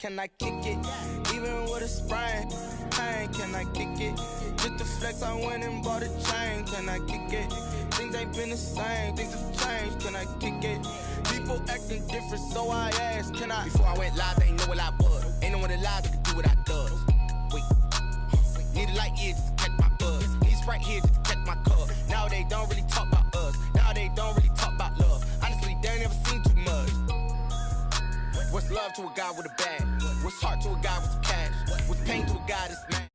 Can I kick it? Even with a sprain, pain, can I kick it? Just to flex, I went and bought a chain. Can I kick it? Things ain't been the same, things have changed. Can I kick it? People acting different, so I asked, can I? Before I went live, they ain't know what I was. Ain't no one alive that could do what I does. Wait, need a light here just to catch my buzz. Need Sprite here just to catch my cup. Now they don't really talk about us. Now they don't really talk about love. Honestly, they ain't never seen too much. What's love to a guy with a bag? What's heart to a guy with some cash? What's pain to a guy that's mad?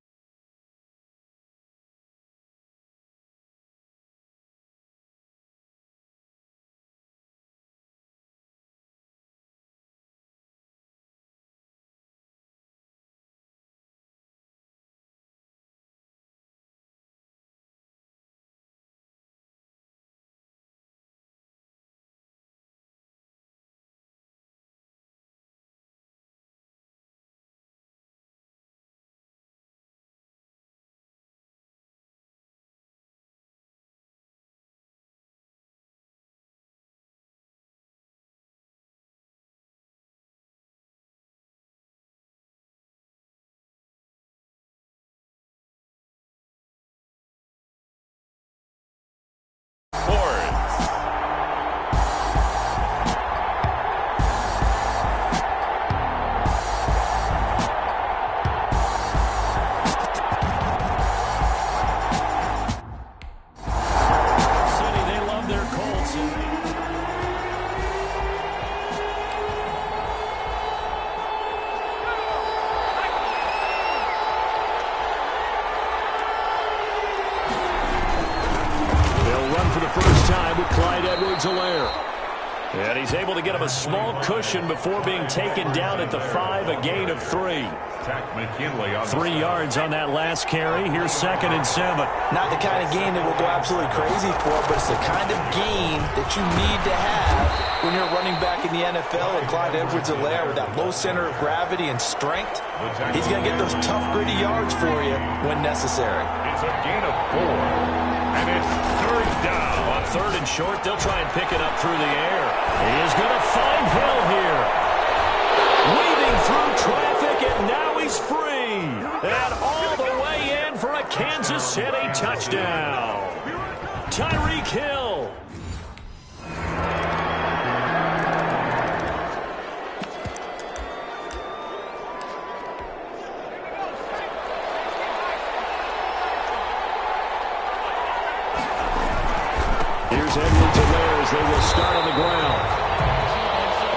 And he's able to get him a small cushion before being taken down at the 5, a gain of 3. 3 yards on that last carry. Here's 2nd and 7. Not the kind of game that we'll go absolutely crazy for, but it's the kind of game that you need to have when you're running back in the NFL. And Clyde Edwards-Helaire with that low center of gravity and strength, he's going to get those tough, gritty yards for you when necessary. It's a gain of 4. And it's 3rd down. On 3rd and short, they'll try and pick it up through the air. He is going to find Hill here. Weaving through traffic, and now he's free. And all the way in for a Kansas City touchdown. Tyreek Hill. Here's Edwards-Helaire as they will start on the ground.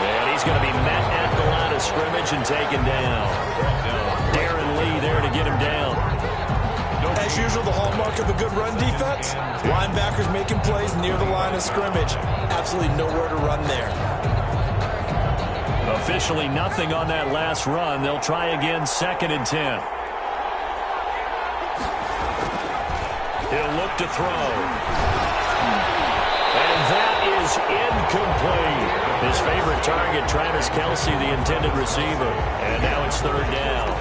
And he's going to be met at the line of scrimmage and taken down. Darren Lee there to get him down. As usual, the hallmark of a good run defense, linebackers making plays near the line of scrimmage. Absolutely nowhere to run there. Officially nothing on that last run. They'll try again, 2nd and 10. He'll look to throw. And that is incomplete. His favorite target, Travis Kelce, the intended receiver. And now it's 3rd down.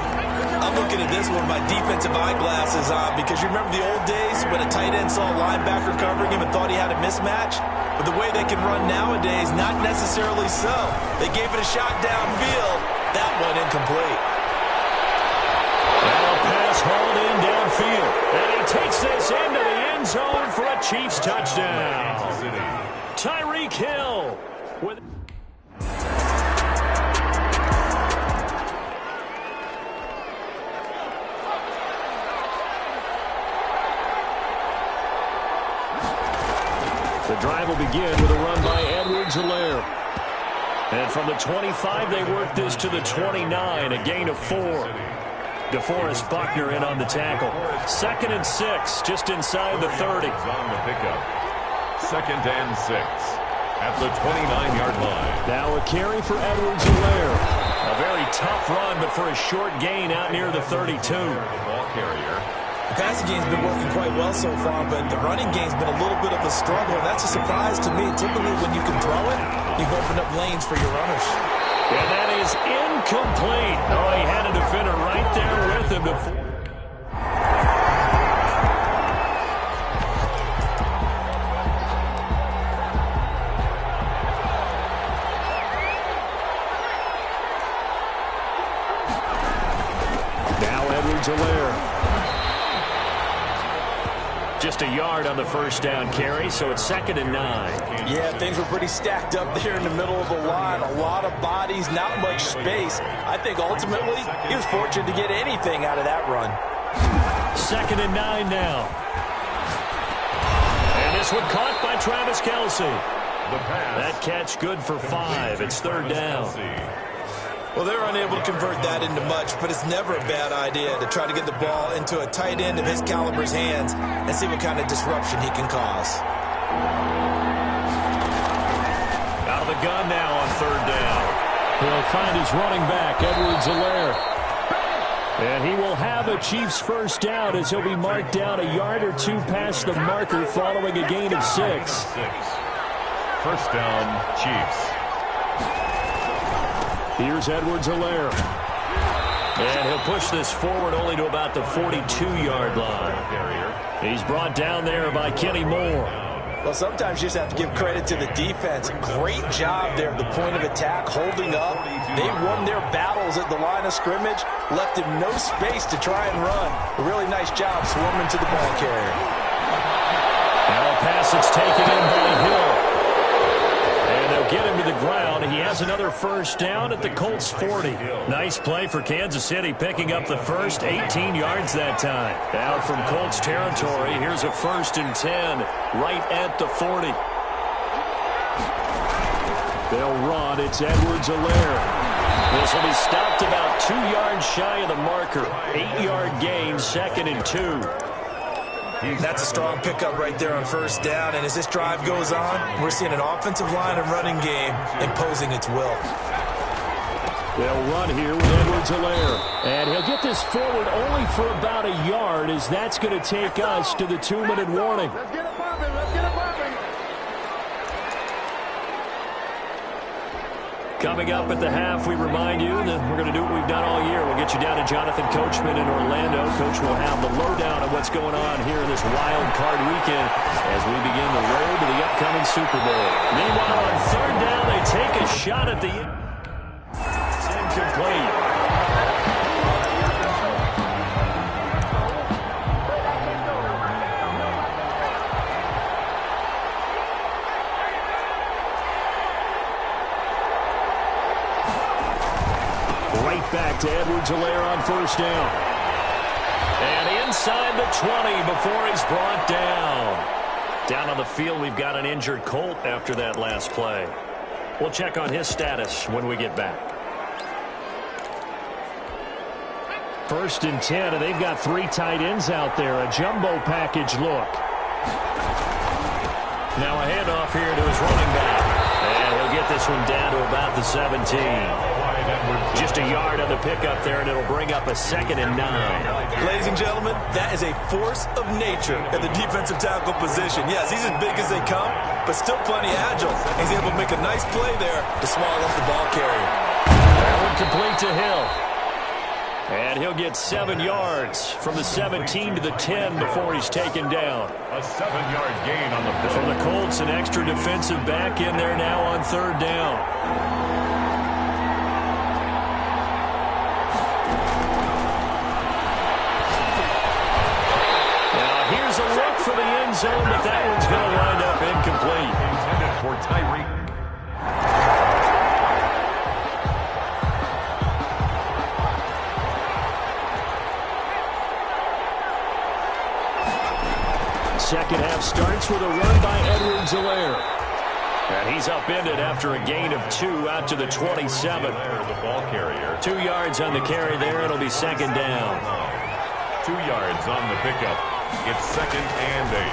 I'm looking at this one with my defensive eyeglasses on because you remember the old days when a tight end saw a linebacker covering him and thought he had a mismatch? But the way they can run nowadays, not necessarily so. They gave it a shot downfield. That one incomplete. Now a pass hauled in downfield. And he takes this into the end zone for a Chiefs touchdown. Tyreek Hill with... The drive will begin with a run by Edwards-Helaire. And from the 25, they work this to the 29, a gain of 4. DeForest Buckner in on the tackle. 2nd and 6, just inside the 30. On the pickup. 2nd and 6 at the 29-yard line. Now a carry for Edwards-Helaire. A very tough run, but for a short gain out near the 32. The ball carrier. The passing game's been working quite well so far, but the running game's been a little bit of a struggle, and that's a surprise to me. Typically, when you can throw it, you've opened up lanes for your runners. And that is incomplete. Oh, he had a defender right there with him. Now Edwards-Helaire. Just a yard on the first down carry, so it's 2nd and 9. Yeah, things were pretty stacked up there in the middle of the line. A lot of bodies, not much space. I think ultimately he was fortunate to get anything out of that run. 2nd and 9 now. And this one caught by Travis Kelce. That catch good for 5. It's 3rd down. Well, they're unable to convert that into much, but it's never a bad idea to try to get the ball into a tight end of his caliber's hands and see what kind of disruption he can cause. Out of the gun now on 3rd down. He'll find his running back, Edwards-Helaire. And he will have a Chiefs first down as he'll be marked down a yard or 2 past the marker following a gain of 6. First down, Chiefs. Here's Edwards-Helaire. And he'll push this forward only to about the 42-yard line. He's brought down there by Kenny Moore. Well, sometimes you just have to give credit to the defense. Great job there at the point of attack, holding up. They won their battles at the line of scrimmage, left him no space to try and run. A really nice job swarming to the ball carrier. Now a pass that's taken in by Hill. And they'll get him to the ground. He has another first down at the Colts 40. Nice play for Kansas City, picking up the first, 18 yards that time. Out from Colts territory, here's a 1st and 10 right at the 40. They'll run. It's Edwards-Helaire. This will be stopped about 2 yards shy of the marker. 8-yard gain, 2nd and 2. That's a strong pickup right there on first down, and as this drive goes on, we're seeing an offensive line and running game imposing its will. They'll run here with Edwards-Helaire. And he'll get this forward only for about a yard, as that's going to take us to the 2-minute warning. Let's get it popping. Let's get it popping. Coming up at the half, we remind you that we're going to do what we've done all year. We'll get you down to Jonathan Coachman in Orlando. Coach will have the lowdown of what's going on here in this wild card weekend as we begin the road to the upcoming Super Bowl. Meanwhile, on 3rd down, they take a shot at the end. It's incomplete. Back to Edwards-Helaire on first down. And inside the 20 before he's brought down. Down on the field, we've got an injured Colt after that last play. We'll check on his status when we get back. 1st and 10, and they've got 3 tight ends out there. A jumbo package look. Now a handoff here to his running back. And he'll get this one down to about the 17. Just a yard on the pickup there, and it'll bring up a 2nd and 9. Ladies and gentlemen, that is a force of nature at the defensive tackle position. Yes, he's as big as they come, but still plenty agile. He's able to make a nice play there to swallow up the ball carrier. That one complete to Hill. And he'll get 7 yards from the 17 to the 10 before he's taken down. A 7-yard gain on the play. From the Colts, an extra defensive back in there now on 3rd down. Here's a look for the end zone, but that one's going to wind up incomplete. Intended for Tyreek. Second half starts with a run by Edwards-Helaire. And he's upended after a gain of 2 out to the 27. The ball carrier. 2 yards on the carry there. It'll be 2nd down. 2 yards on the pickup. It's 2nd and 8.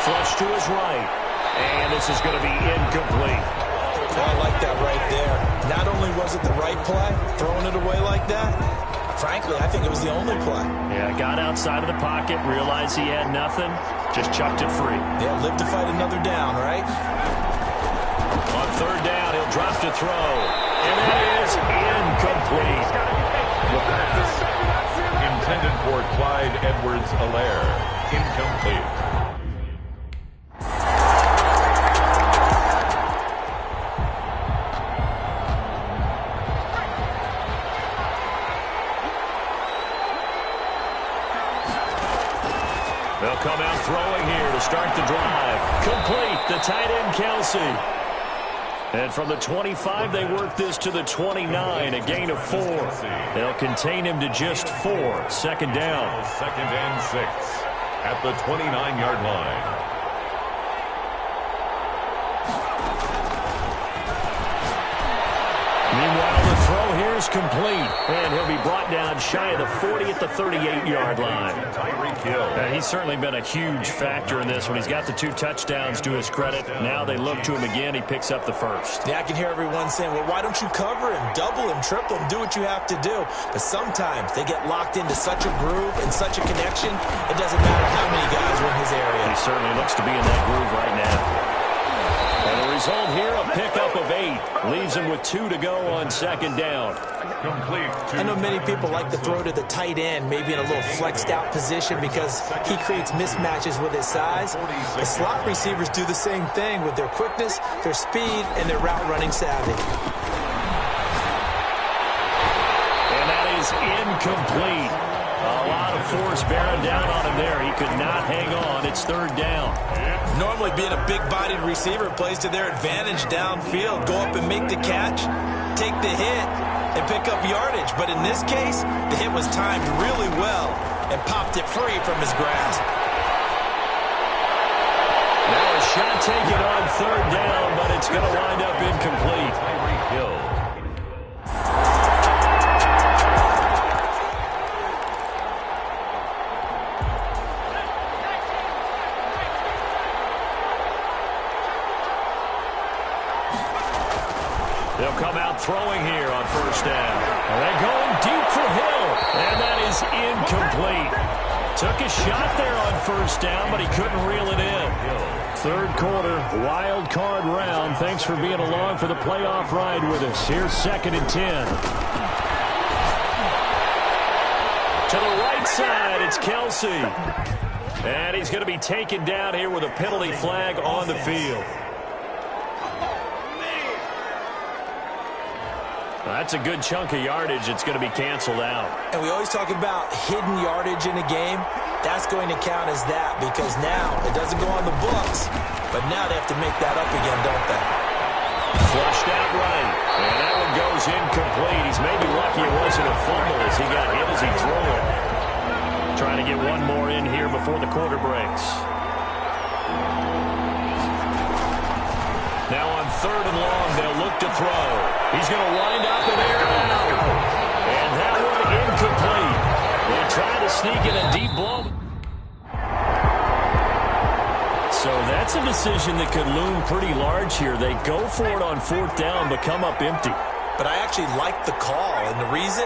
Flush to his right. And this is going to be incomplete. Oh, I like that right there. Not only was it the right play, throwing it away like that, frankly, I think it was the only play. Yeah, got outside of the pocket, realized he had nothing, just chucked it free. Yeah, live to fight another down, right? On 3rd down, he'll drop to throw. And that is incomplete. The pass intended for Clyde Edwards-Helaire. Incomplete. They'll come out throwing here to start the drive. Complete, the tight end Kelsey. And from the 25, they work this to the 29, a gain of 4. They'll contain him to just 4. Second down. 2nd and 6 at the 29-yard line. Meanwhile, the throw here is complete, and he'll be brought down shy of the 40 at the 38-yard line. He's certainly been a huge factor in this one. He's got the 2 touchdowns to his credit. Now they look to him again. He picks up the first. Yeah, I can hear everyone saying, well, why don't you cover him, double him, triple him, do what you have to do. But sometimes they get locked into such a groove and such a connection, it doesn't matter how many guys are in his area. He certainly looks to be in that groove right now. And the result here, a pickup of 8. Leaves him with 2 to go on second down. Complete. I know many people like to throw to the tight end, maybe in a little flexed out position because he creates mismatches with his size. The slot receivers do the same thing with their quickness, their speed, and their route running savvy. And that is incomplete. A lot of force bearing down on him there. He could not hang on. It's third down. Normally being a big-bodied receiver plays to their advantage downfield. Go up and make the catch, take the hit, and pick up yardage. But in this case, the hit was timed really well and popped it free from his grasp. Now a shot taken on third down, but it's going to wind up incomplete. They'll come out throwing here on first down. And they're going deep for Hill. And that is incomplete. Took a shot there on first down, but he couldn't reel it in. Third quarter, wild card round. Thanks for being along for the playoff ride with us. Here's 2nd and 10. To the right side, it's Kelsey. And he's going to be taken down here with a penalty flag on the field. That's a good chunk of yardage. It's going to be canceled out. And we always talk about hidden yardage in a game. That's going to count as that because now it doesn't go on the books, but now they have to make that up again, don't they? Flushed out right, and that one goes incomplete. He's maybe lucky it wasn't a fumble as he got hit as he threw it. Trying to get one more in here before the quarter breaks. Now on 3rd and long, they'll look to throw. He's going to wind up and air it out. And that one incomplete. They try to sneak in a deep blow. So that's a decision that could loom pretty large here. They go for it on 4th down, but come up empty. But I actually like the call, and the reason?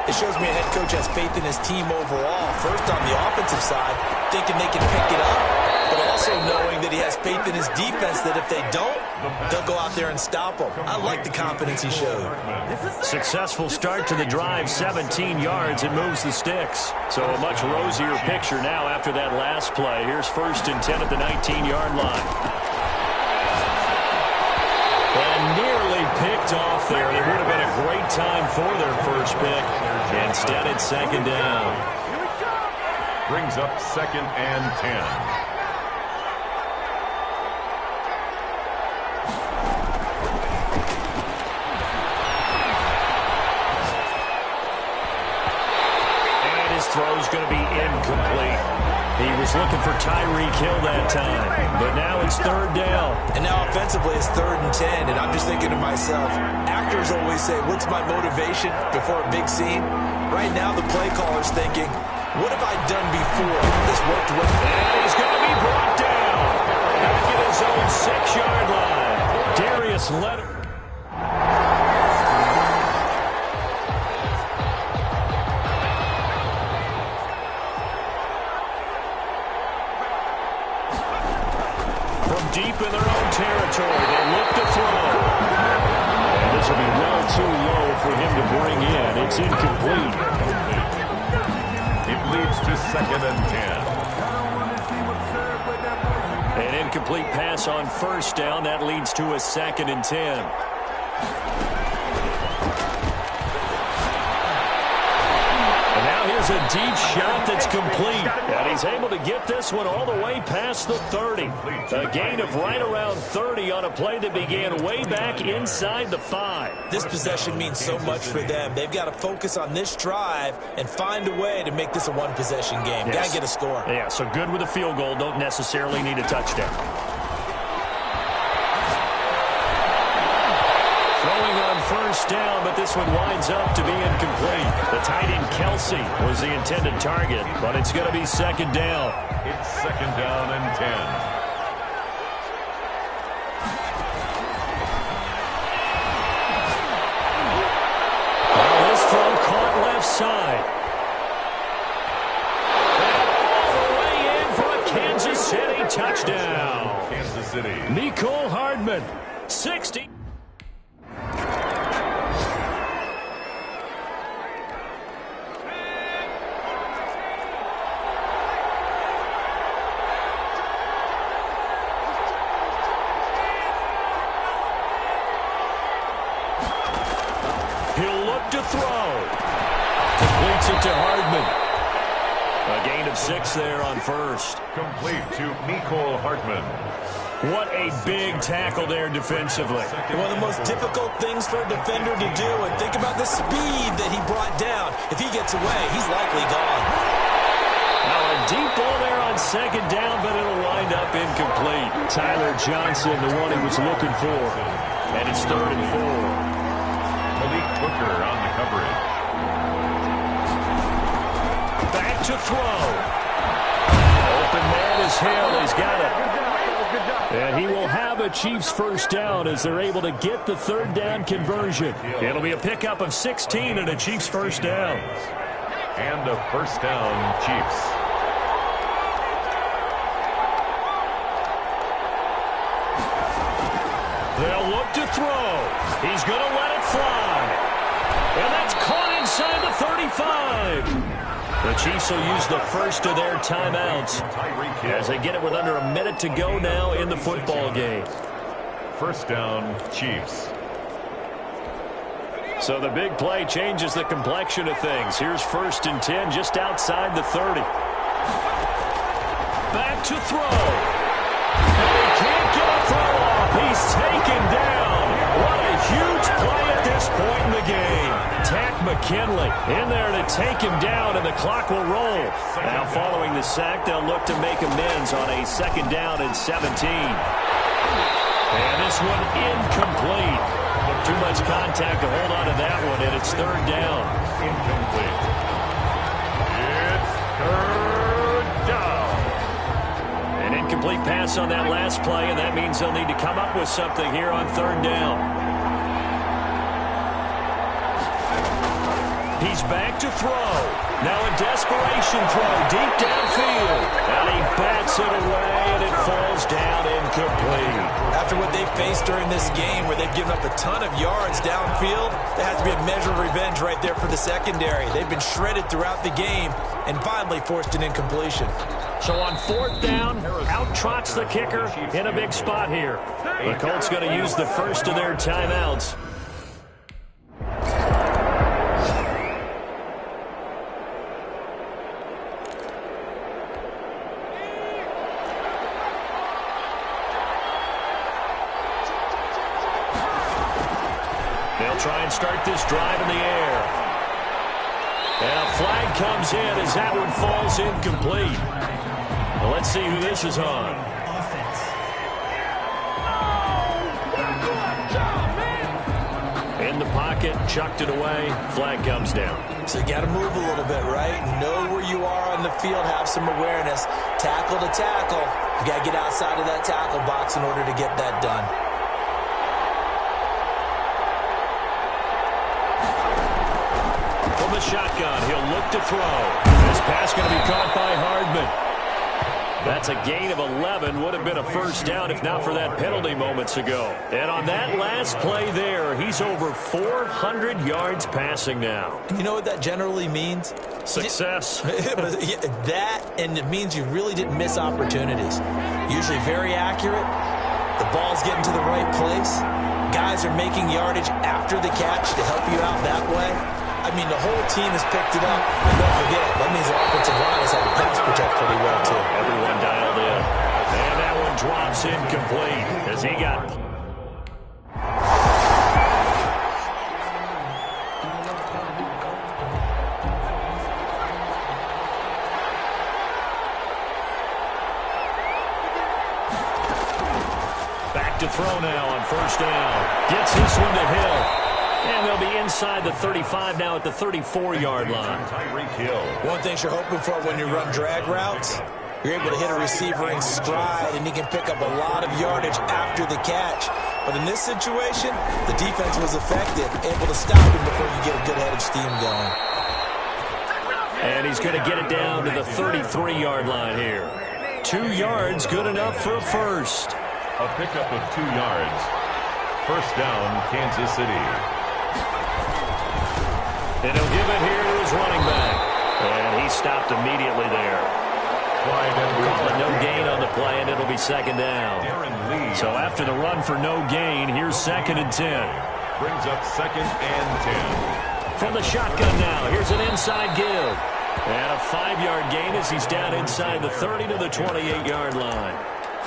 It shows me a head coach has faith in his team overall. First on the offensive side, thinking they can pick it up, but also knowing that he has faith in his defense that if they don't, they'll go out there and stop them. I like the confidence he showed. Successful start to the drive, 17 yards. It moves the sticks. So a much rosier picture now after that last play. Here's 1st and 10 at the 19-yard line. And nearly picked off there. It would have been a great time for their first pick. Instead, it's 2nd down. Brings up 2nd and 10. Throw's going to be incomplete. He was looking for Tyreek Hill that time, but now it's 3rd down. And now offensively it's 3rd and 10, and I'm just thinking to myself, actors always say, what's my motivation before a big scene? Right now the play caller's thinking, what have I done before? This worked well. And he's going to be brought down back at his own 6-yard line. Darius Leonard. Deep in their own territory, they look to throw. And this will be well too low for him to bring in. It's incomplete. It leads to 2nd and 10. An incomplete pass on 1st down. That leads to a 2nd and 10. And now here's There's a deep shot that's complete. And he's able to get this one all the way past the 30. A gain of right around 30 on a play that began way back inside the 5. This possession means so much for them. They've got to focus on this drive and find a way to make this a one-possession game. Yes. Got to get a score. Yeah, so good with a field goal. Don't necessarily need a touchdown. Throwing on first down, but this one winds up to be incomplete. The tight end Kelsey was the intended target, but it's going to be second down. It's second down and 10. Well, this throw caught left side. And all the way in for a Kansas City touchdown. Kansas City. Mecole Hardman, 60. He'll look to throw. Completes it to Hardman. A gain of 6 there on first. Complete to Mecole Hardman. What a big tackle there defensively. One of the most difficult things for a defender to do, and think about the speed that he brought down. If he gets away, he's likely gone. Now a deep ball there on second down, but it'll wind up incomplete. Tyler Johnson, the one he was looking for. And it's 3rd and 4. Malik Booker on the coverage. Back to throw. Open man is Hill. He's got it. And he will have a Chiefs first down as they're able to get the 3rd down conversion. It'll be a pickup of 16 and a Chiefs first down. And a first down, Chiefs. They'll look to throw. He's going to let it fly. And that's caught inside the 35. The Chiefs will use the first of their timeouts as they get it with under a minute to go now in the football game. First down, Chiefs. So the big play changes the complexion of things. Here's 1st and 10 just outside the 30. Back to throw. He can't get a throw off. He's taken down. What a huge play at this point in the game. Tack McKinley in there to take him down, and the clock will roll. Now following the sack, they'll look to make amends on a 2nd down and 17. And this one incomplete. Too much contact to hold on to that one, and it's 3rd down. Incomplete. It's 3rd down. An incomplete pass on that last play, and that means they'll need to come up with something here on 3rd down. He's back to throw. Now a desperation throw deep downfield. And he bats it away, and it falls down incomplete. After what they faced during this game where they've given up a ton of yards downfield, there has to be a measure of revenge right there for the secondary. They've been shredded throughout the game and finally forced an incompletion. So on 4th down, out trots the kicker in a big spot here. The Colts going to use the first of their timeouts. They'll try and start this drive in the air. And a flag comes in as that one falls incomplete. Well, let's see who this is on. In the pocket, chucked it away, flag comes down. So you got to move a little bit, right? Know where you are on the field, have some awareness. Tackle to tackle. You got to get outside of that tackle box in order to get that done. From the shotgun, he'll look to throw. This pass going to be caught by Hardman. That's a gain of 11. Would have been a first down if not for that penalty moments ago. And on that last play there, he's over 400 yards passing now. You know what that generally means? Success. That, and it means you really didn't miss opportunities. Usually very accurate. The ball's getting to the right place. Guys are making yardage after the catch to help you out that way. I mean, the whole team has picked it up. And don't forget, that means the offensive line has had to pass protect pretty well, too. Everyone dialed in. And that one drops incomplete as he got... Back to throw now on first down. Gets this one to Hill. And they'll be inside the 35 now at the 34-yard line. One thing you're hoping for when you run drag routes, you're able to hit a receiver in stride, and he can pick up a lot of yardage after the catch. But in this situation, the defense was effective, able to stop him before you get a good head of steam going. And he's going to get it down to the 33-yard line here. 2 yards, good enough for a first. A pickup of 2 yards. First down, Kansas City. And he'll give it here to his running back. And he stopped immediately there. Call it no gain on the play, and it'll be second down. So after the run for no gain, here's 2nd and 10. Brings up 2nd and 10. From the shotgun now, here's an inside give. And a 5-yard gain as he's down inside the 30 to the 28-yard line.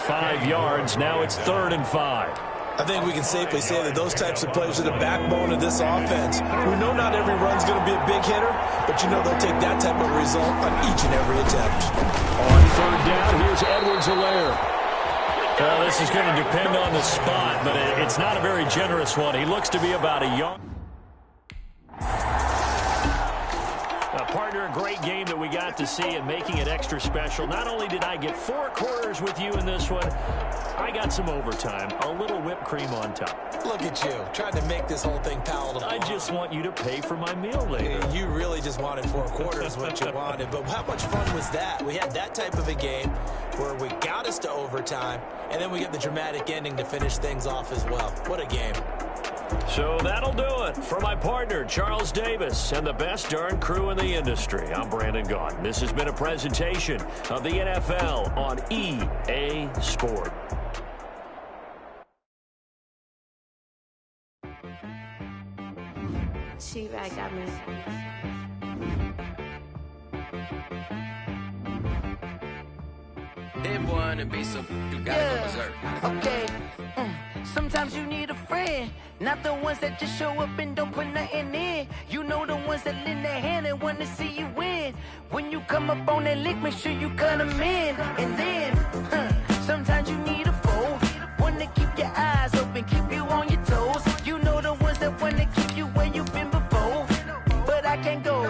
5 yards, now it's 3rd and 5. I think we can safely say that those types of plays are the backbone of this offense. We know not every run's going to be a big hitter, but you know they'll take that type of result on each and every attempt. On 3rd down, here's Edwards-Helaire. This is going to depend on the spot, but it's not a very generous one. He looks to be about a yard. Partner, a great game that we got to see and making it extra special. Not only did I get 4 quarters with you in this one, I got some overtime, a little whipped cream on top. Look at you, trying to make this whole thing palatable. I just want you to pay for my meal later. You really just wanted 4 quarters what you wanted, but how much fun was that? We had that type of a game where we got us to overtime, and then we get the dramatic ending to finish things off as well. What a game. So that'll do it. For my partner, Charles Davis, and the best darn crew in the industry, I'm Brandon Gaughan. This has been a presentation of the NFL on EA Sport. She-Rag got me. That boy on the beat, so you gotta go berserk. Okay. Sometimes you need a friend, not the ones that just show up and don't put nothing in. You know the ones that lend their hand and want to see you win. When you come up on that lick, make sure you cut them in. And then, sometimes you need a foe, one to keep your eyes open, keep you on your toes. You know the ones that want to keep you where you've been before. But I can't go,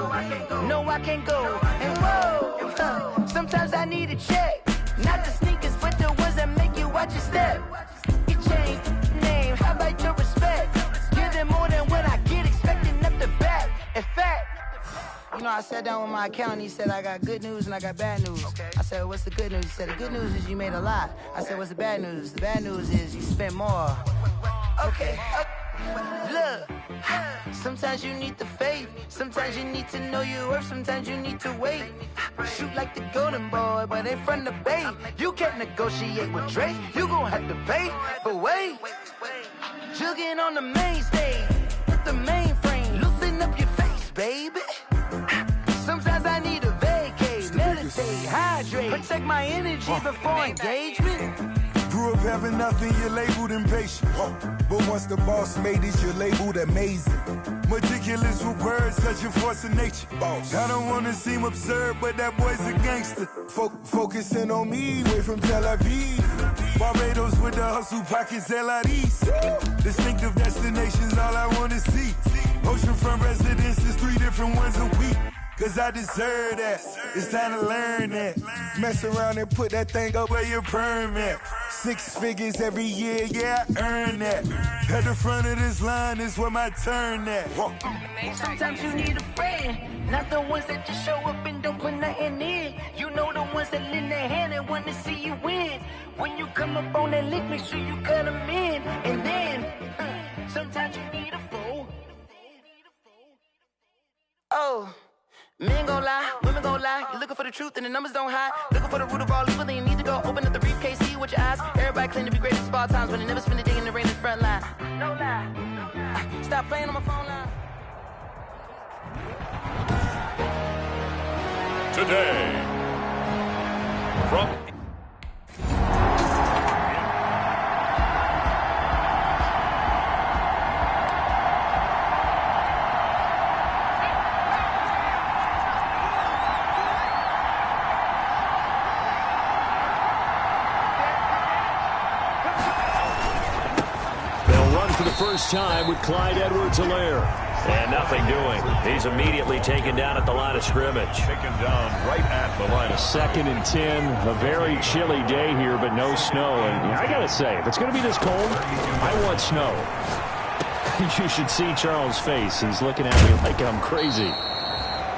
no I can't go. And whoa, sometimes I need a check, not the sneakers but the ones that make you watch your step. Change name, how about your respect? Give them more than what I get, expecting up the back. In fact, you know, I sat down with my accountant. He said, I got good news and I got bad news. Okay. I said, what's the good news? He said, the good news is you made a lot. I said, what's the bad news? The bad news is you spent more. Okay. Look, sometimes you need the faith. Sometimes you need to know your worth. Sometimes you need to wait. Shoot like the golden boy, but in front of the bay. You can't negotiate with Drake. You gon' have to pay. But wait, jugging on the main stage with the mainframe. Loosen up your face, baby. Sometimes I need a vacate, meditate, hydrate, protect my energy before engagement. Grew up having nothing, you're labeled impatient. But once the boss made it, you're labeled amazing. Meticulous with words, such a force of nature. I don't wanna seem absurd, but that boy's a gangster. Focusing on me, way from Tel Aviv. Barbados with the hustle pockets, LIDs. Distinctive destinations, all I wanna see. Oceanfront residences, 3 different ones a week. Cause I deserve that, it's time to learn that. Mess around and put that thing up where your permit. 6 figures every year, yeah, I earn that. At the front of this line is where my turn at. Sometimes you need a friend, not the ones that just show up and don't put nothing in. You know the ones that lend their hand and want to see you win. When you come up on that lick, make sure you cut them in. And then, sometimes you need a foe. Oh. Men gon' lie, women gon' lie. You're looking for the truth and the numbers don't hide. Looking for the root of all evil, then you need to go open up the briefcase, see with your eyes. Everybody claim to be greatest of all times, but they never spend a day in the rain in the front line. No lie. Stop playing on my phone line. day. From for the first time with Clyde Edwards-Helaire. And nothing doing. He's immediately taken down at the line of scrimmage. Taken down right at the line of 2nd and 10. A very chilly day here, but no snow. And I got to say, if it's going to be this cold, I want snow. You should see Charles' face. He's looking at me like I'm crazy.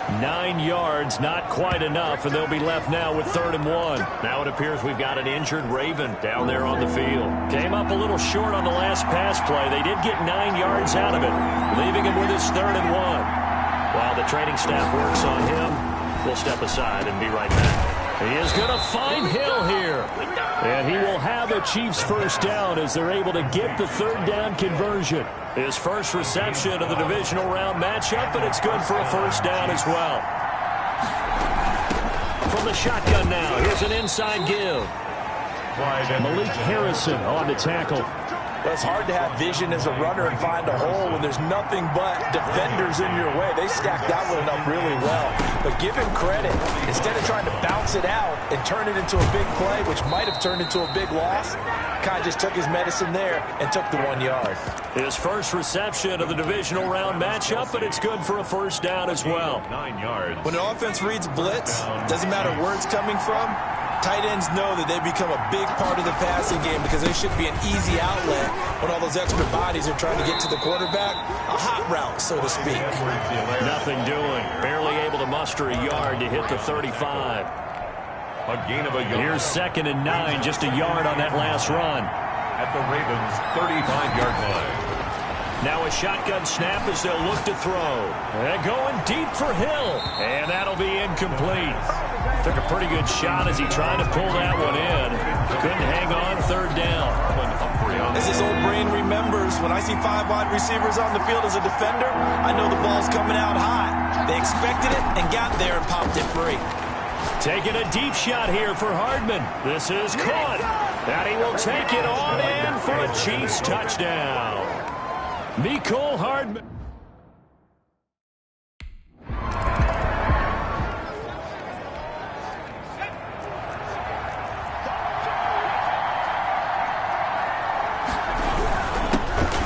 9 yards, not quite enough, and they'll be left now with 3rd and 1. Now it appears we've got an injured Raven down there on the field. Came up a little short on the last pass play. They did get 9 yards out of it, leaving him with his 3rd and 1. While the training staff works on him, we'll step aside and be right back. He is going to find Hill here. And he will have a Chiefs first down as they're able to get the 3rd down conversion. His first reception of the divisional round matchup, and it's good for a first down as well. From the shotgun now, here's an inside give. Malik Harrison on the tackle. Well, it's hard to have vision as a runner and find a hole when there's nothing but defenders in your way. They stacked that one up really well. But give him credit. Instead of trying to bounce it out and turn it into a big play, which might have turned into a big loss, kind of just took his medicine there and took the 1 yard. His first reception of the divisional round matchup, but it's good for a first down as well. 9 yards. When an offense reads blitz, doesn't matter where it's coming from, tight ends know that they become a big part of the passing game because they should be an easy outlet when all those extra bodies are trying to get to the quarterback. A hot route, so to speak. Nothing doing. Barely able to muster a yard to hit the 35. A gain of a yard. Here's 2nd and 9, just a yard on that last run. At the Ravens' 35-yard line. Now a shotgun snap as they'll look to throw. And going deep for Hill. And that'll be incomplete. Took a pretty good shot as he tried to pull that one in. Couldn't hang on, 3rd down. As his old brain remembers, when I see 5 wide receivers on the field as a defender, I know the ball's coming out hot. They expected it and got there and popped it free. Taking a deep shot here for Hardman. This is caught. And he will take it on in for a Chiefs touchdown. Mecole Hardman.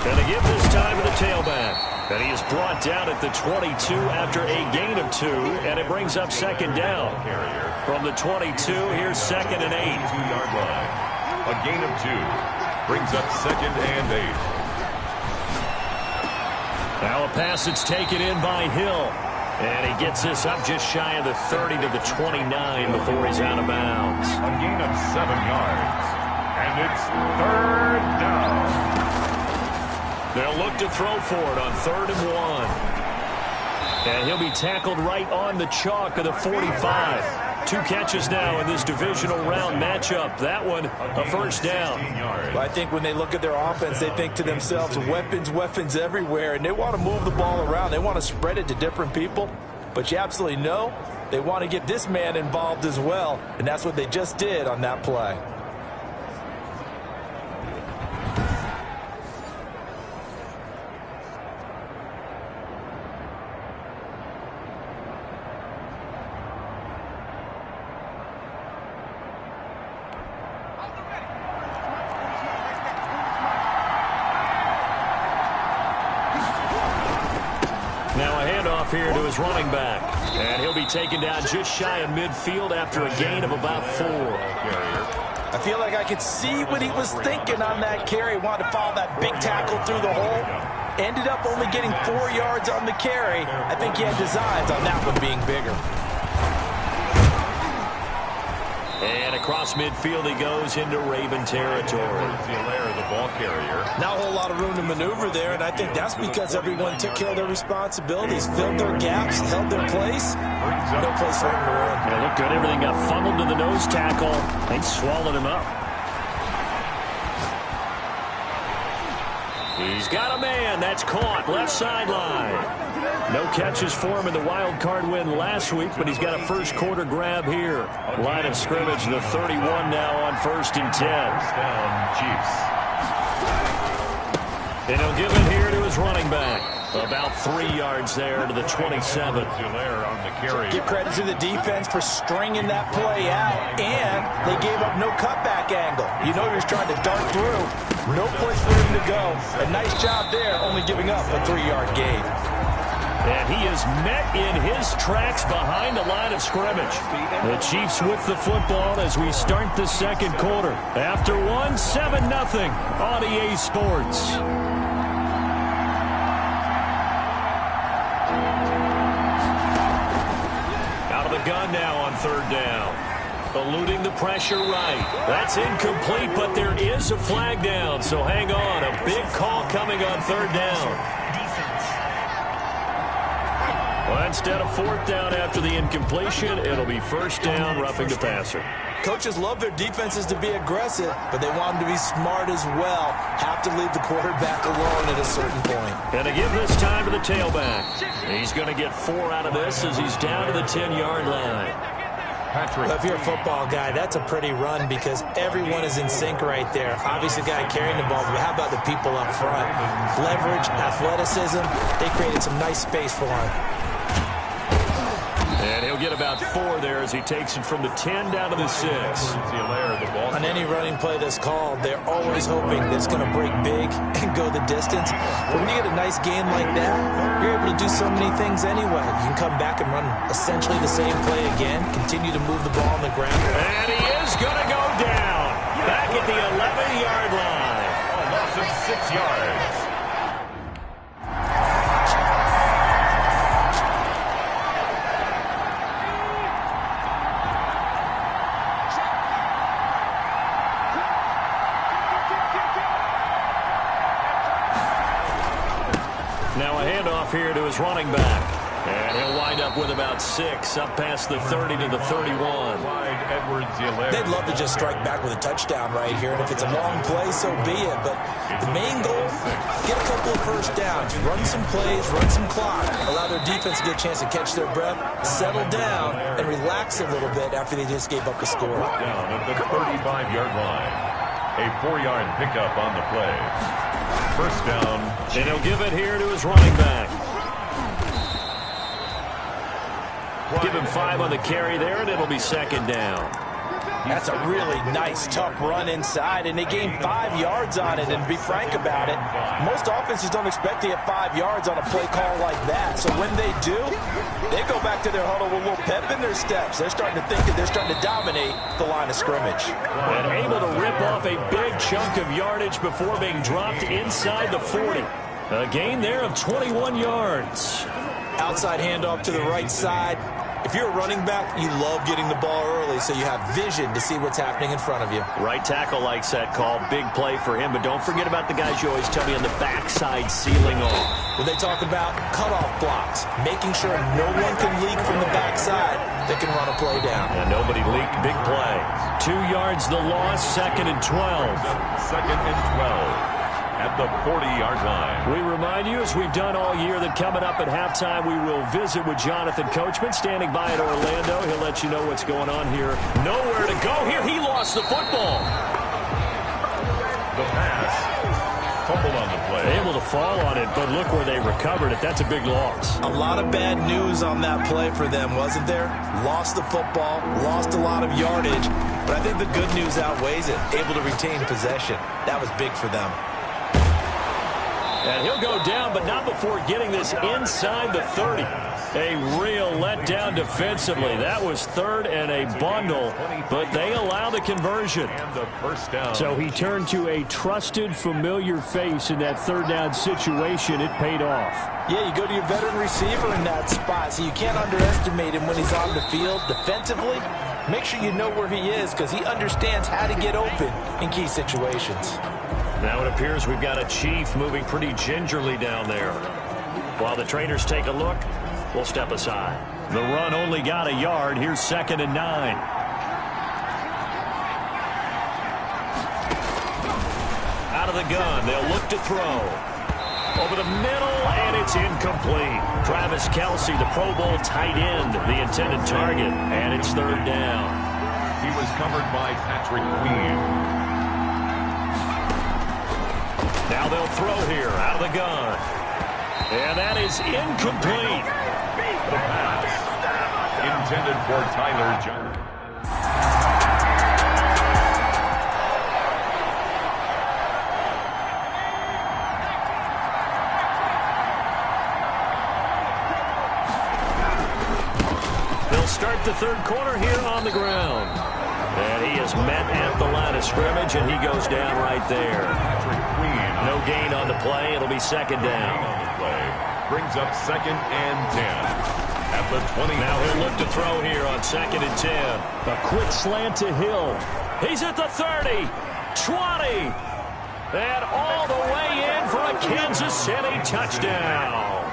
And to give this time to the tailback. And he is brought down at the 22 after a gain of 2. And it brings up 2nd down. From the 22, here's 2nd and 8. 2-yard line. A gain of 2. Brings up 2nd and 8. Now a pass that's taken in by Hill. And he gets this up just shy of the 30 to the 29 before he's out of bounds. A gain of 7 yards. And it's 3rd down. They'll look to throw for it on 3rd and 1. And he'll be tackled right on the chalk of the 45. 2 catches now in this divisional round matchup. That one, a first down. Well, I think when they look at their offense, they think to themselves, weapons everywhere, and they want to move the ball around. They want to spread it to different people. But you absolutely know they want to get this man involved as well, and that's what they just did on that play. Here to his running back. And he'll be taken down just shy of midfield after a gain of about 4. I feel like I could see what he was thinking on that carry. Wanted to follow that big tackle through the hole. Ended up only getting 4 yards on the carry. I think he had designs on that one being bigger. And across midfield he goes into Raven territory. The ball carrier. Not a whole lot of room to maneuver there, and I think that's because everyone took care of their responsibilities, filled their gaps, held their place. No place for him to run. It looked good. Everything got funneled to the nose tackle. They swallowed him up. He's got a man. That's caught. Left sideline. No catches for him in the wild card win last week, but he's got a first quarter grab here. Line of scrimmage, the 31 now on 1st and 10. First down, Chiefs. And he'll give it here to his running back. About 3 yards there to the 27. On the carry. Give credit to the defense for stringing that play out, and they gave up no cutback angle. You know he was trying to dart through. No place for him to go. A nice job there, only giving up a 3-yard gain. And he is met in his tracks behind the line of scrimmage. The Chiefs with the football as we start the second quarter. After one, 7-0 on EA Sports. Out of the gun now on 3rd down. Eluding the pressure right. That's incomplete, but there is a flag down, so hang on. A big call coming on 3rd down. Well, instead of 4th down after the incompletion, it'll be 1st down, roughing the passer. Coaches love their defenses to be aggressive, but they want them to be smart as well. Have to leave the quarterback alone at a certain point. And to give this time to the tailback. He's going to get 4 out of this as he's down to the 10-yard line. Well, if you're a football guy, that's a pretty run because everyone is in sync right there. Obviously, the guy carrying the ball, but how about the people up front? Leverage, athleticism, they created some nice space for him. And he'll get about 4 there as he takes it from the 10 down to the 6. On any running play that's called, they're always hoping that it's going to break big and go the distance. But when you get a nice game like that, you're able to do so many things anyway. You can come back and run essentially the same play again, continue to move the ball on the ground. And he is going to go down. Back at the 11-yard line. A loss of 6 yards. Now a handoff here to his running back. And he'll wind up with about 6, up past the 30 to the 31. They'd love to just strike back with a touchdown right here, and if it's a long play, so be it. But the main goal, get a couple of first downs, run some plays, run some clock, allow their defense to get a chance to catch their breath, settle down, and relax a little bit after they just gave up a score. Down at the 35-yard line. A 4-yard pickup on the play. First down. And he'll give it here to his running back. Give him 5 on the carry there, and it'll be 2nd down. That's a really nice, tough run inside, and they gained 5 yards on it. And to be frank about it, most offenses don't expect to get 5 yards on a play call like that. So when they do, they go back to their huddle with a little pep in their steps. They're starting to think that they're starting to dominate the line of scrimmage. And able to rip off a big chunk of yardage before being dropped inside the 40. A gain there of 21 yards. Outside handoff to the right side. If you're a running back, you love getting the ball early so you have vision to see what's happening in front of you. Right tackle likes that call. Big play for him, but don't forget about the guys you always tell me on the backside sealing off. When they talk about cutoff blocks, making sure no one can leak from the backside that can run a play down. And nobody leaked. Big play. 2 yards the loss, 2nd and 12. 2nd and 12. At the 40-yard line. We remind you, as we've done all year, that coming up at halftime, we will visit with Jonathan Coachman, standing by at Orlando. He'll let you know what's going on here. Nowhere to go here. He lost the football. The pass. Fumble on the play. Able to fall on it, but look where they recovered it. That's a big loss. A lot of bad news on that play for them, wasn't there? Lost the football, lost a lot of yardage, but I think the good news outweighs it. Able to retain possession. That was big for them. And he'll go down, but not before getting this inside the 30. A real letdown defensively. That was 3rd and a bundle, but they allow the conversion. And the first down. So he turned to a trusted, familiar face in that 3rd down situation. It paid off. Yeah, you go to your veteran receiver in that spot, so you can't underestimate him when he's on the field. Defensively, make sure you know where he is because he understands how to get open in key situations. Now it appears we've got a Chief moving pretty gingerly down there. While the traders take a look, we'll step aside. The run only got a yard. Here's 2nd and 9. Out of the gun. They'll look to throw. Over the middle, and it's incomplete. Travis Kelce, the Pro Bowl tight end, the intended target, and it's third down. He was covered by Patrick Queen. Now they'll throw here out of the gun. And that is incomplete. The pass intended for Tyler Johnson. They'll start the third quarter here on the ground. And he is met at the line of scrimmage, and he goes down right there. No gain on the play. It'll be second down. On the play brings up 2nd and 10 at the 20. Now he'll look to throw here on 2nd and 10. A quick slant to Hill. He's at the 30, 20, and all the way in for a Kansas City touchdown.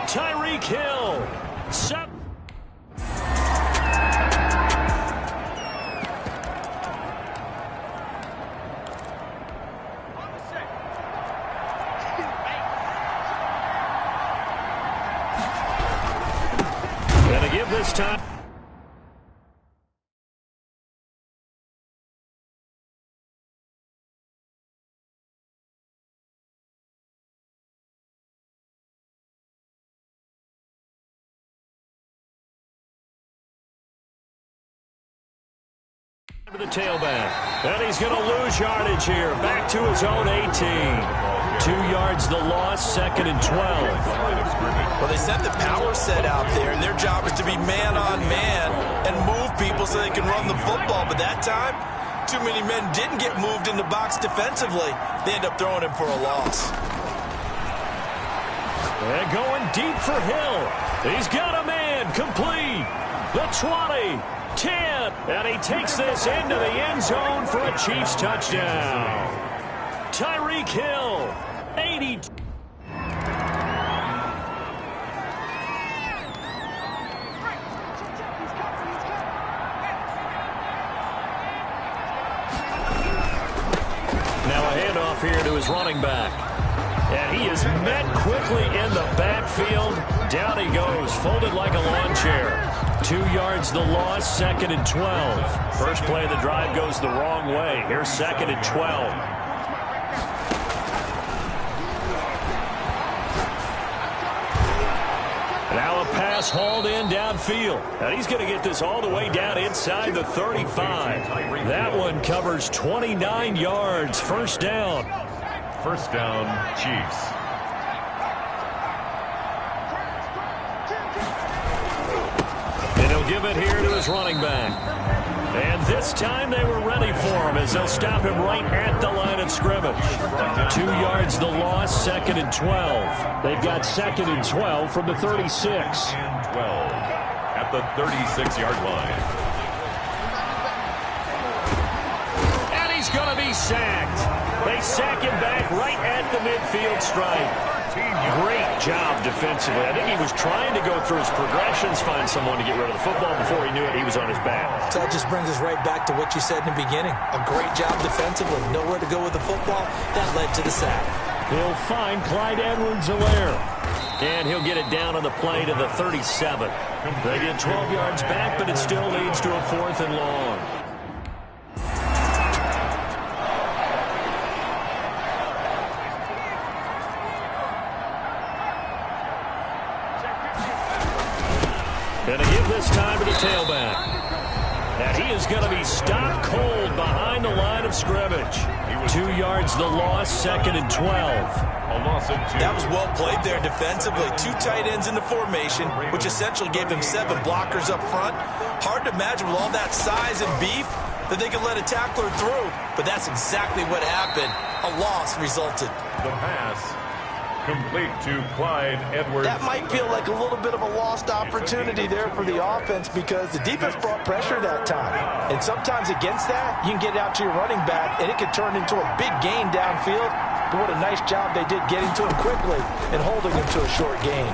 Tyreek Hill. Give this time. To the tailback. And he's going to lose yardage here. Back to his own 18. 2 yards the loss, 2nd and 12. Well, they sent the power set out there, and their job is to be man-on-man and move people so they can run the football. But that time, too many men didn't get moved in the box defensively. They end up throwing him for a loss. And going deep for Hill. He's got a man complete. The 20, 10, and he takes this into the end zone for a Chiefs touchdown. Tyreek Hill, 82. Now a handoff here to his running back. And he is met quickly in the backfield. Down he goes, folded like a lawn chair. 2 yards the loss, 2nd and 12. First play of the drive goes the wrong way. Here's 2nd and 12. Now a pass hauled in downfield. And he's going to get this all the way down inside the 35. That one covers 29 yards. First down. First down, Chiefs. And he'll give it here to his running back. And this time they were ready for him as they'll stop him right at the line of scrimmage. 2 yards the loss, 2nd and 12. They've got 2nd and 12 from the 36. And 12 at the 36-yard line. And he's going to be sacked. They sack him back right at the midfield stripe. Great job defensively. I think he was trying to go through his progressions, find someone to get rid of the football. Before he knew it, he was on his back. So that just brings us right back to what you said in the beginning. A great job defensively. Nowhere to go with the football. That led to the sack. He'll find Clyde Edwards-Helaire. And he'll get it down on the play to the 37. They get 12 yards back, but it still leads to a 4th and long. And to give this time to the tailback. And he is going to be stopped cold behind the line of scrimmage. 2 yards the loss, 2nd and 12. A loss of 2. That was well played there defensively. 2 tight ends in the formation, which essentially gave them 7 blockers up front. Hard to imagine with all that size and beef that they could let a tackler through. But that's exactly what happened. A loss resulted. The pass complete to Clyde Edwards. That might feel like a little bit of a lost opportunity there for the offense because the defense brought pressure that time. And sometimes against that, you can get out to your running back, and it could turn into a big gain downfield. But what a nice job they did getting to him quickly and holding him to a short gain.